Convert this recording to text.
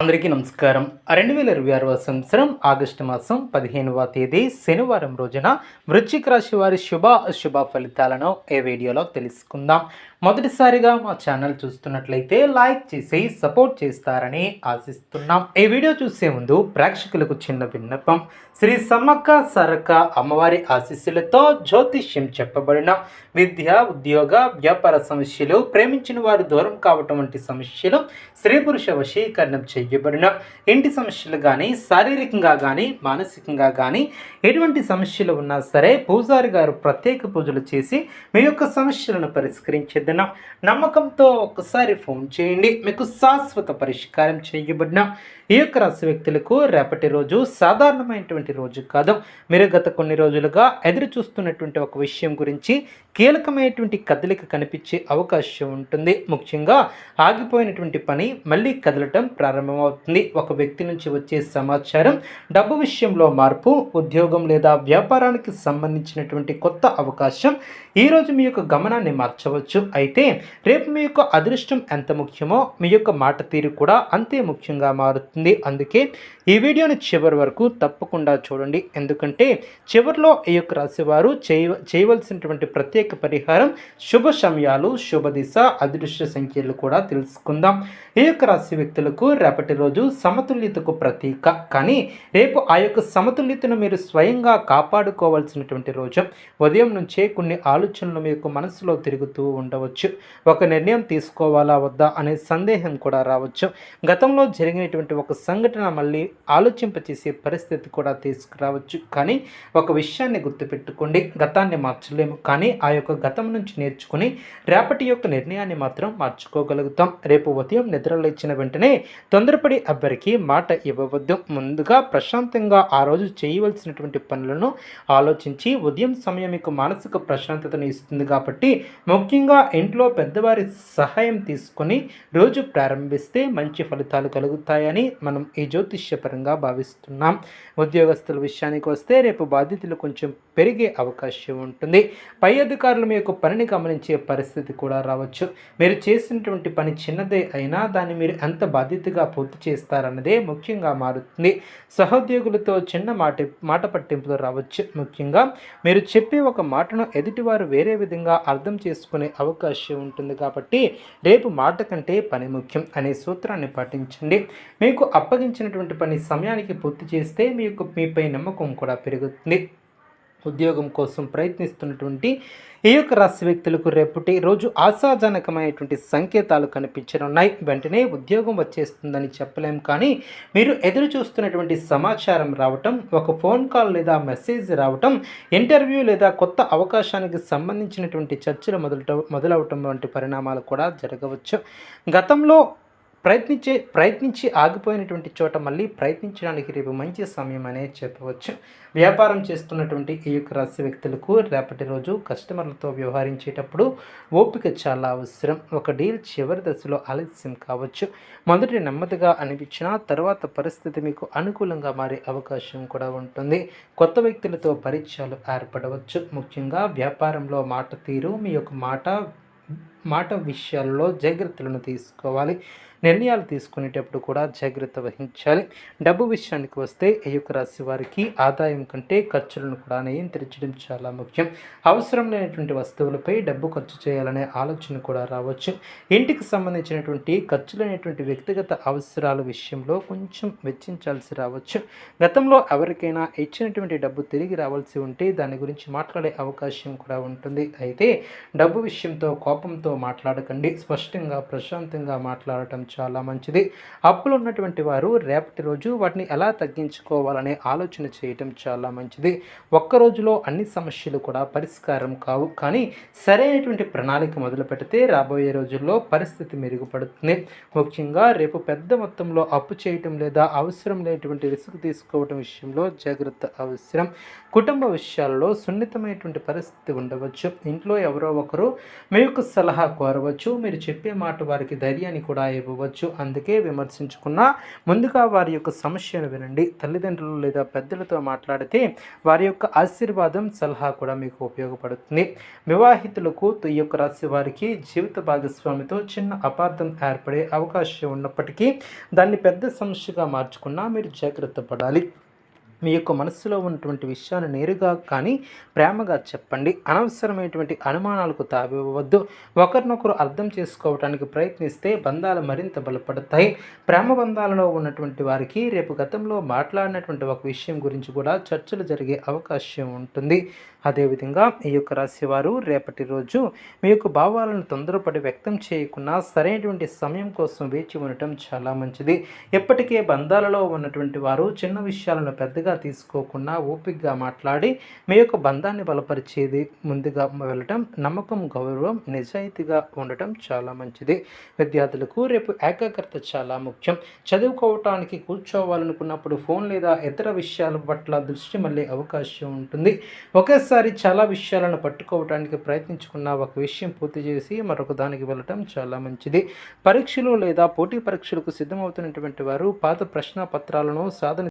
అందరికీ నమస్కారం. 2026వ సంవత్సరం ఆగస్టు మాసం 15వ తేదీ శనివారం రోజున వృశ్చిక రాశి వారి అశుభ ఫలితాలను ఈ వీడియోలో తెలుసుకుందాం. మొదటిసారిగా మా ఛానల్ చూస్తున్నట్లయితే లైక్ చేసి సపోర్ట్ చేస్తారని ఆశిస్తున్నాం. ఈ వీడియో చూసే ముందు ప్రేక్షకులకు చిన్న విన్నపం. శ్రీ సమ్మక్క సారక్క అమ్మవారి ఆశీస్సులతో జ్యోతిష్యం చెప్పబడిన విద్య, ఉద్యోగ, వ్యాపార సమస్యలు, ప్రేమించిన వారు దూరం కావటం వంటి సమస్యలు, స్త్రీ పురుష వశీకరణం చేయబడిన ఇంటి సమస్యలు కానీ, శారీరకంగా కానీ, మానసికంగా కానీ ఎటువంటి సమస్యలు ఉన్నా సరే పూజారి గారు ప్రత్యేక పూజలు చేసి మీ యొక్క సమస్యలను పరిష్కరించేద్దాం. నమ్మకంతో ఒక్కసారి ఫోన్ చేయండి, మీకు శాశ్వత పరిష్కారం చేయబడిన ఈ యొక్క రాశి వ్యక్తులకు రేపటి రోజు సాధారణమైనటువంటి రోజు కాదు. మీరు గత కొన్ని రోజులుగా ఎదురు చూస్తున్నటువంటి ఒక విషయం గురించి కీలకమైనటువంటి కదలిక కనిపించే అవకాశం ఉంటుంది. ముఖ్యంగా ఆగిపోయినటువంటి పని మళ్ళీ కదలటం ప్రారంభమవుతుంది. ఒక వ్యక్తి నుంచి వచ్చే సమాచారం, డబ్బు విషయంలో మార్పు, ఉద్యోగం లేదా వ్యాపారానికి సంబంధించినటువంటి కొత్త అవకాశం ఈరోజు మీ యొక్క గమనాన్ని మార్చవచ్చు. అయితే రేపు మీ యొక్క అదృష్టం ఎంత ముఖ్యమో మీ యొక్క మాట తీరు కూడా అంతే ముఖ్యంగా మారుతుంది. అందుకే ఈ వీడియోని చివరి వరకు తప్పకుండా చూడండి. ఎందుకంటే చివరిలో ఈ యొక్క రాశి వారు చేయవలసినటువంటి ప్రత్యేక పరిహారం, శుభ సమయాలు, శుభ దిశ, అదృష్ట సంఖ్యలు కూడా తెలుసుకుందాం. ఈ యొక్క రాశి వ్యక్తులకు రేపటి రోజు సమతుల్యతకు ప్రతీక. కానీ రేపు ఆ యొక్క సమతుల్యతను మీరు స్వయంగా కాపాడుకోవాల్సినటువంటి రోజు. ఉదయం నుంచే కొన్ని ఆలోచనలు మీ యొక్క మనసులో తిరుగుతూ ఉండవచ్చు. ఒక నిర్ణయం తీసుకోవాలా వద్దా అనే సందేహం కూడా రావచ్చు. గతంలో జరిగినటువంటి ఒక సంఘటన మళ్ళీ ఆలోచింపచేసే పరిస్థితి కూడా తీసుకురావచ్చు. కానీ ఒక విషయాన్ని గుర్తుపెట్టుకోండి, గతాన్ని మార్చలేము, కానీ ఆ యొక్క గతం నుంచి నేర్చుకుని రేపటి యొక్క నిర్ణయాన్ని మాత్రం మార్చుకోగలుగుతాం. రేపు ఉదయం నిద్ర లేచిన వెంటనే తొందరపడి ఎవ్వరికీ మాట ఇవ్వవద్దు. ముందుగా ప్రశాంతంగా ఆ రోజు చేయవలసినటువంటి పనులను ఆలోచించి ఉదయం సమయం మీకు మానసిక ప్రశాంతతను ఇస్తుంది. కాబట్టి ముఖ్యంగా ఇంట్లో పెద్దవారి సహాయం తీసుకొని రోజు ప్రారంభిస్తే మంచి ఫలితాలు కలుగుతాయని మనం ఈ జ్యోతిష్యపరంగా భావిస్తున్నాం. ఉద్యోగస్తుల విషయానికి వస్తే రేపు బాధ్యతలు కొంచెం పెరిగే అవకాశం ఉంటుంది. పై అధికారులు మీ యొక్క పనిని గమనించే పరిస్థితి కూడా రావచ్చు. మీరు చేసినటువంటి పని చిన్నదే అయినా దాన్ని మీరు ఎంత బాధ్యతగా పూర్తి చేస్తారన్నదే ముఖ్యంగా మారుతుంది. సహోద్యోగులతో చిన్న మాట పట్టింపులు రావచ్చు. ముఖ్యంగా మీరు చెప్పే ఒక మాటను ఎదుటివారు వేరే విధంగా అర్థం చేసుకునే అవకాశం ఉంటుంది. కాబట్టి రేపు మాట కంటే పని ముఖ్యం అనే సూత్రాన్ని పాటించండి. మీకు అప్పగించినటువంటి పని సమయానికి పూర్తి చేస్తే మీపై నమ్మకం కూడా పెరుగుతుంది. ఉద్యోగం కోసం ప్రయత్నిస్తున్నటువంటి ఈ యొక్క రాశి వ్యక్తులకు రేపటి రోజు ఆశాజనకమైనటువంటి సంకేతాలు కనిపించనున్నాయి. వెంటనే ఉద్యోగం వచ్చేస్తుందని చెప్పలేం, కానీ మీరు ఎదురు చూస్తున్నటువంటి సమాచారం రావటం, ఒక ఫోన్ కాల్ లేదా మెసేజ్ రావటం, ఇంటర్వ్యూ లేదా కొత్త అవకాశానికి సంబంధించినటువంటి చర్చలు మొదలవటం వంటి పరిణామాలు కూడా జరగవచ్చు. గతంలో ప్రయత్నించి ఆగిపోయినటువంటి చోట మళ్ళీ ప్రయత్నించడానికి రేపు మంచి సమయం అనే చెప్పవచ్చు. వ్యాపారం చేస్తున్నటువంటి ఈ యొక్క రాశి వ్యక్తులకు రేపటి రోజు కస్టమర్లతో వ్యవహరించేటప్పుడు ఓపిక చాలా అవసరం. ఒక డీల్ చివరి దశలో ఆలస్యం కావచ్చు. మొదటి నెమ్మదిగా అనిపించినా తర్వాత పరిస్థితి మీకు అనుకూలంగా మారే అవకాశం కూడా ఉంటుంది. కొత్త వ్యక్తులతో పరిచయాలు ఏర్పడవచ్చు. ముఖ్యంగా వ్యాపారంలో మాట తీరు, మీ యొక్క మాట విషయాల్లో జాగ్రత్తలను తీసుకోవాలి. నిర్ణయాలు తీసుకునేటప్పుడు కూడా జాగ్రత్త వహించాలి. డబ్బు విషయానికి వస్తే ఈ యొక్క రాశి వారికి ఆదాయం కంటే ఖర్చులను కూడా నియంత్రించడం చాలా ముఖ్యం. అవసరం లేనటువంటి వస్తువులపై డబ్బు ఖర్చు చేయాలనే ఆలోచన కూడా రావచ్చు. ఇంటికి సంబంధించినటువంటి ఖర్చులైనటువంటి వ్యక్తిగత అవసరాల విషయంలో కొంచెం వెచ్చించాల్సి రావచ్చు. గతంలో ఎవరికైనా ఇచ్చినటువంటి డబ్బు తిరిగి రావాల్సి ఉంటే దాని గురించి మాట్లాడే అవకాశం కూడా ఉంటుంది. అయితే డబ్బు విషయంతో కోపంతో మాట్లాడకండి. స్పష్టంగా ప్రశాంతంగా మాట్లాడటం చాలా మంచిది. అప్పులు ఉన్నటువంటి వారు రేపటి రోజు వాటిని ఎలా తగ్గించుకోవాలనే ఆలోచన చేయటం చాలా మంచిది. ఒక్క రోజులో అన్ని సమస్యలు కూడా పరిష్కారం కావు, కానీ సరైనటువంటి ప్రణాళిక మొదలు పెడితే రాబోయే రోజుల్లో పరిస్థితి మెరుగుపడుతుంది. ముఖ్యంగా రేపు పెద్ద మొత్తంలో అప్పు చేయటం లేదా అవసరం లేనటువంటి రిస్క్ తీసుకోవటం విషయంలో జాగ్రత్త అవసరం. కుటుంబ విషయాల్లో సున్నితమైనటువంటి పరిస్థితి ఉండవచ్చు. ఇంట్లో ఎవరో ఒకరు మీ యొక్క సలహా సలహా కోరవచ్చు. మీరు చెప్పే మాట వారికి ధైర్యాన్ని కూడా ఇవ్వవచ్చు. అందుకే విమర్శించుకున్నా ముందుగా వారి యొక్క సమస్యను వినండి. తల్లిదండ్రులు లేదా పెద్దలతో మాట్లాడితే వారి యొక్క ఆశీర్వాదం, సలహా కూడా మీకు ఉపయోగపడుతుంది. వివాహితులకు ఈ యొక్క రాశి వారికి జీవిత భాగస్వామితో చిన్న అపార్థం ఏర్పడే అవకాశం ఉన్నప్పటికీ దాన్ని పెద్ద సమస్యగా మార్చుకున్నా మీరు జాగ్రత్త పడాలి. మీ యొక్క మనస్సులో ఉన్నటువంటి విషయాన్ని నేరుగా కానీ ప్రేమగా చెప్పండి. అనవసరమైనటువంటి అనుమానాలకు తావివ్వవద్దు. ఒకరినొకరు అర్థం చేసుకోవడానికి ప్రయత్నిస్తే బంధాలు మరింత బలపడతాయి. ప్రేమ బంధాలలో ఉన్నటువంటి వారికి రేపు గతంలో మాట్లాడినటువంటి ఒక విషయం గురించి కూడా చర్చలు జరిగే అవకాశం ఉంటుంది. అదేవిధంగా ఈ యొక్క రాశివారు రేపటి రోజు మీ యొక్క భావాలను తొందరపడి వ్యక్తం చేయకుండా సరైనటువంటి సమయం కోసం వేచి ఉండటం చాలా మంచిది. ఎప్పటికే బంధాలలో ఉన్నటువంటి వారు చిన్న విషయాలను పెద్దగా తీసుకోకుండా ఓపికగా మాట్లాడి మీ యొక్క బంధాన్ని బలపరిచేది ముందుగా వెళ్ళటం, నమ్మకం, గౌరవం, నిజాయితీగా ఉండటం చాలా మంచిది. విద్యార్థులకు రేపు ఏకాగ్రత చాలా ముఖ్యం. చదువుకోవటానికి కూర్చోవాలనుకున్నప్పుడు ఫోన్ లేదా ఇతర విషయాల పట్ల దృష్టి మళ్ళీ అవకాశం ఉంటుంది. ఒకేసారి చాలా విషయాలను పట్టుకోవడానికి ప్రయత్నించుకున్న ఒక విషయం పూర్తి చేసి మరొక దానికి వెళ్ళటం చాలా మంచిది. పరీక్షలు లేదా పోటీ పరీక్షలకు సిద్ధమవుతున్నటువంటి వారు పాత ప్రశ్న పత్రాలను సాధన